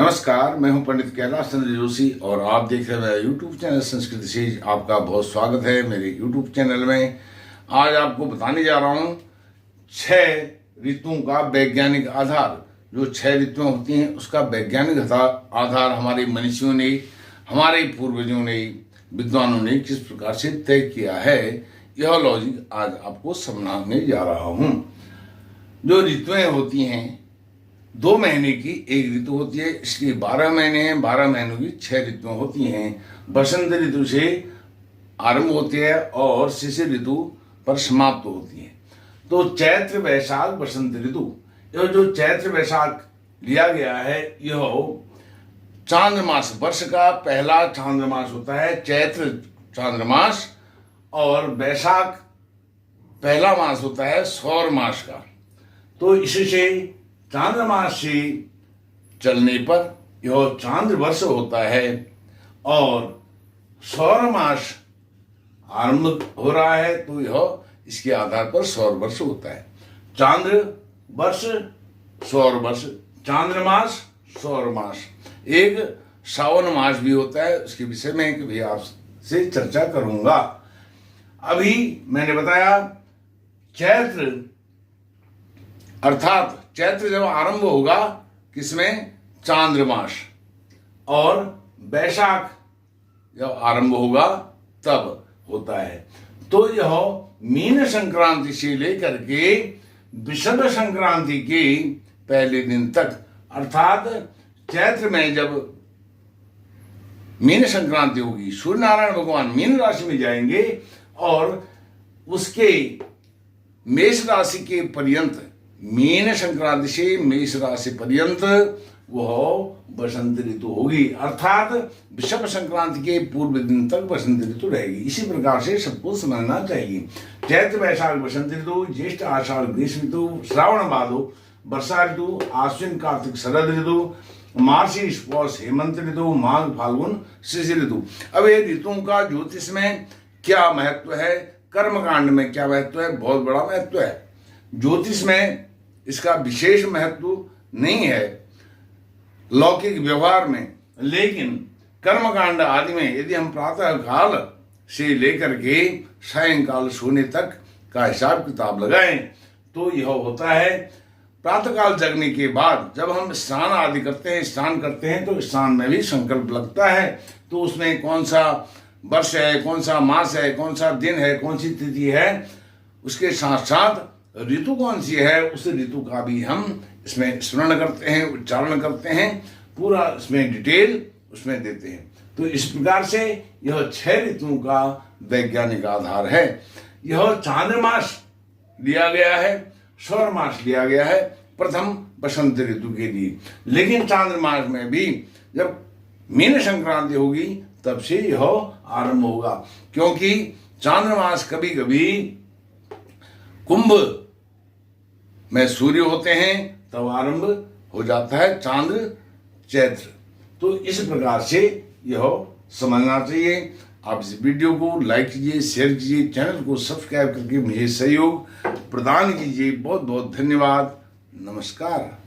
नमस्कार, मैं हूं पंडित कैलाश चंद्र जोशी और आप देख रहे हैं यूट्यूब चैनल संस्कृत सीरीज। आपका बहुत स्वागत है मेरे यूट्यूब चैनल में। आज आपको बताने जा रहा हूं 6 ऋतुओं का वैज्ञानिक आधार। जो 6 ऋतुएं होती हैं उसका वैज्ञानिक आधार हमारे मनीषियों ने, हमारे पूर्वजों ने, विद्वानों ने किस प्रकार से तय किया है, यह लॉजिक आज आपको समझाने जा रहा हूँ। जो ऋतुएं होती हैं 2 महीने की एक ऋतु होती है, इसलिए 12 महीने हैं। 12 महीनों की 6 ऋतुएं होती हैं। बसंत ऋतु से आरंभ होती है और शिशिर ऋतु पर समाप्त होती है। तो चैत्र वैशाख बसंत ऋतु, यह जो चैत्र वैशाख लिया गया है यह चांद्रमास, वर्ष का पहला चांद्रमास होता है चैत्र चांद्रमास, और वैशाख पहला मास होता है सौर मास का। तो इससे चांद्रमास से चलने पर यह चांद्र वर्ष होता है और सौर मास आरंभ हो रहा है तो यह इसके आधार पर सौर वर्ष होता है। चांद्र वर्ष, सौर वर्ष, चांद्रमास, सौर मास। एक सावन मास भी होता है, उसके विषय में कभी आपसे चर्चा करूंगा। अभी मैंने बताया चैत्र, अर्थात चैत्र जब आरंभ होगा किसमें, चांद्रमास, और वैशाख जब आरंभ होगा तब होता है। तो यह मीन संक्रांति से लेकर के विषुव संक्रांति के पहले दिन तक, अर्थात चैत्र में जब मीन संक्रांति होगी, सूर्य नारायण भगवान मीन राशि में जाएंगे और उसके मेष राशि के पर्यंत, मीन संक्रांति से मेष राशि पर्यंत वह बसंत ऋतु होगी, अर्थात विषुव संक्रांति के पूर्व दिन तक बसंत ऋतु रहेगी। इसी प्रकार से सबको समझना चाहिए। चैत्र वैशाख बसंत ऋतु, ज्येष्ठ आषाढ़ ग्रीष्म ऋतु, श्रावण भादो वर्षा ऋतु, आश्विन कार्तिक शरद ऋतु, मार्गशीर्ष पौष हेमंत ऋतु, माघ फाल्गुन शिशिर ऋतु। अब ये ऋतुओं का ज्योतिष में क्या महत्व है, कर्मकांड में क्या महत्व है, बहुत बड़ा महत्व है। ज्योतिष में इसका विशेष महत्व नहीं है लौकिक व्यवहार में, लेकिन कर्मकांड आदि में यदि हम प्रातः काल से लेकर के सायंकाल सोने तक का हिसाब किताब लगाएं तो यह होता है प्रातःकाल जगने के बाद जब हम स्नान आदि स्नान करते हैं तो स्नान में भी संकल्प लगता है। तो उसमें कौन सा वर्ष है, कौन सा मास है, कौन सा दिन है, कौन सी तिथि है, उसके साथ साथ ऋतु कौन सी है, उस ऋतु का भी हम इसमें स्मरण करते हैं, उच्चारण करते हैं, पूरा इसमें डिटेल उसमें देते हैं। तो इस प्रकार से यह 6 ऋतुओं का वैज्ञानिक आधार है। यह चांद्रमास लिया गया है, सौर मास लिया गया है प्रथम बसंत ऋतु के लिए, लेकिन चांद्रमास में भी जब मीन संक्रांति होगी तब से यह आरंभ होगा, क्योंकि चांद्रमास कभी कभी कुंभ में सूर्य होते हैं तब आरंभ हो जाता है चांद्र चैत्र। तो इस प्रकार से यह समझना चाहिए। आप इस वीडियो को लाइक कीजिए, शेयर कीजिए, चैनल को सब्सक्राइब करके मुझे सहयोग प्रदान कीजिए। बहुत बहुत धन्यवाद। नमस्कार।